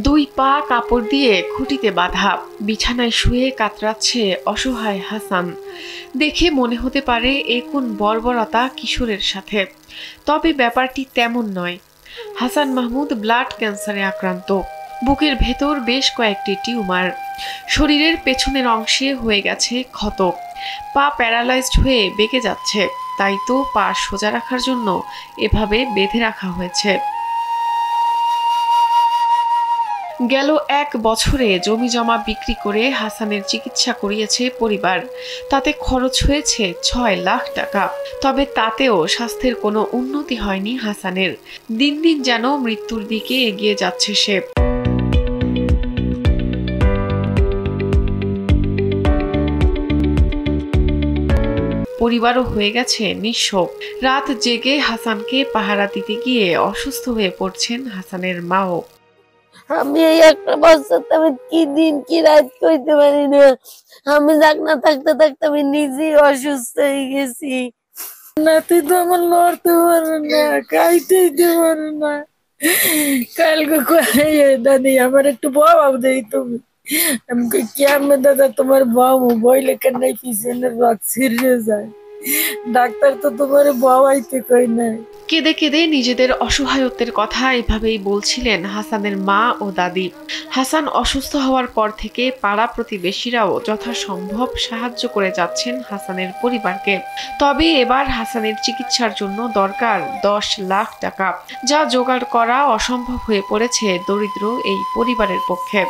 দুই পা কাপড় দিয়ে খুঁটিতে বাঁধা, বিছানায় শুয়ে কাতরাচ্ছে অসহায় হাসান। দেখে মনে হতে পারে এ কোন বর্বরতা কিশোরের সাথে। তবে ব্যাপারটি তেমন নয়। হাসান মাহমুদ ব্লাড ক্যান্সারে আক্রান্ত। বুকের ভেতর বেশ কয়েকটি টিউমার। শরীরের পেছনের অংশে হয়ে গেছে ক্ষত। পা প্যারালাইজড হয়ে বেঁকে যাচ্ছে। তাই তো পা সোজা রাখার জন্য এভাবে বেঁধে রাখা হয়েছে। গেল ১ বছরে জমিজমা বিক্রি করে হাসানের চিকিৎসা করিয়েছে পরিবার। তাতে খরচ হয়েছে ৬ লাখ টাকা। তবে তাতেও স্বাস্থ্যের কোনো উন্নতি হয়নি হাসানের। দিন দিন যেন মৃত্যুর দিকে এগিয়ে যাচ্ছে সে। পরিবারও হয়ে গেছে নিঃস্ব। রাত জেগে হাসানকে পাহারা দিতে গিয়ে অসুস্থ হয়ে পড়ছেন হাসানের মাও। আমি এই একটা বছর আমি কি দিন কি রাত কইতে পারি না। আমি জাগনা থাকতে থাকতে আমি নিজেই অসুস্থ হয়ে গেছি। নাতি তো আমার লড়তে পারে না, খাইতে পারে না। কালকে দাদি আমার একটু বাবাও দেই তুমি। আমি কেমন দাদা তোমার বাবু বইলে কেন পিছনের রক ছিঁড়ে যায়। ডাক্তার তো তোমার বাবাইতে কই নাই। কেঁদে কেঁদে নিজেদের অসহায়ত্বের কথা এভাবেই বলছিলেন হাসানের মা ও দাদি। হাসান অসুস্থ হওয়ার পর থেকে পাড়া প্রতিবেশীরাও যথাসম্ভব সাহায্য করে যাচ্ছেন হাসানের পরিবারকে। তবে এবার হাসানের চিকিৎসার জন্য দরকার ১০ লাখ টাকা, যা জোগাড় করা অসম্ভব হয়ে পড়েছে দরিদ্র এই পরিবারের পক্ষে।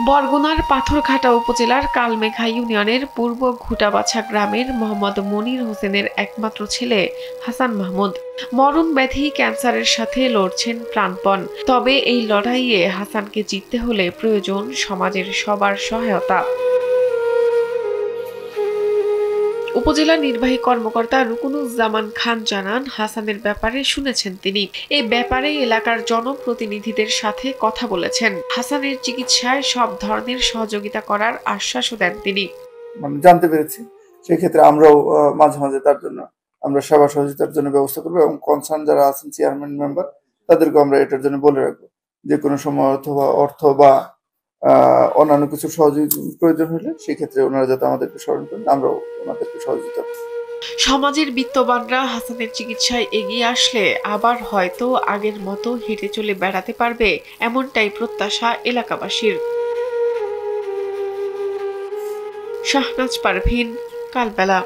বরগুনার পাথরঘাটা উপজেলার কালমেঘা ইউনিয়নের পূর্ব ঘুটাবাছা গ্রামের মোহাম্মদ মনির হোসেনের একমাত্র ছেলে হাসান মাহমুদ মরণ ব্যাধি ক্যান্সারের সাথে লড়ছেন প্রাণপণ। তবে এই লড়াইয়ে হাসানকে জিততে হলে প্রয়োজন সমাজের সবার সহায়তা। উপজেলা নির্বাহী কর্মকর্তা রুকুনুজ্জামান খান জানান, হাসানের ব্যাপারে শুনেছেন তিনি। এই ব্যাপারে এলাকার জনপ্রতিনিধিদের সাথে কথা বলেছেন। হাসানের চিকিৎসায় সব ধরনের সহযোগিতা করার আশ্বাসও দেন তিনি। জানতে পেরেছি, সেক্ষেত্রে আমরাও মাঝে মাঝে তার জন্য আমরা সেবা সহযোগিতার জন্য ব্যবস্থা করবো এবং কনসার্ন যারা আছেন চেয়ারম্যান মেম্বার তাদেরকে আমরা এটার জন্য বলে রাখবো যে কোনো সময় অথবা অর্থ বা অন্যান্য কিছু সহযোগিতা প্রয়োজন হলে সেক্ষেত্রে ওনারা যাতে আমাদেরকে স্মরণ করেন, আমরাও ওনাদেরকে সহযোগিতা। সমাজের বিত্তবানরা হাসানের চিকিৎসায় এগিয়ে আসলে আবার হয়তো আগের মতো হেঁটে চলে বেড়াতে পারবে, এমনটাই প্রত্যাশা এলাকাবাসীর। শাহনাজ পারভীন, কালবেলা।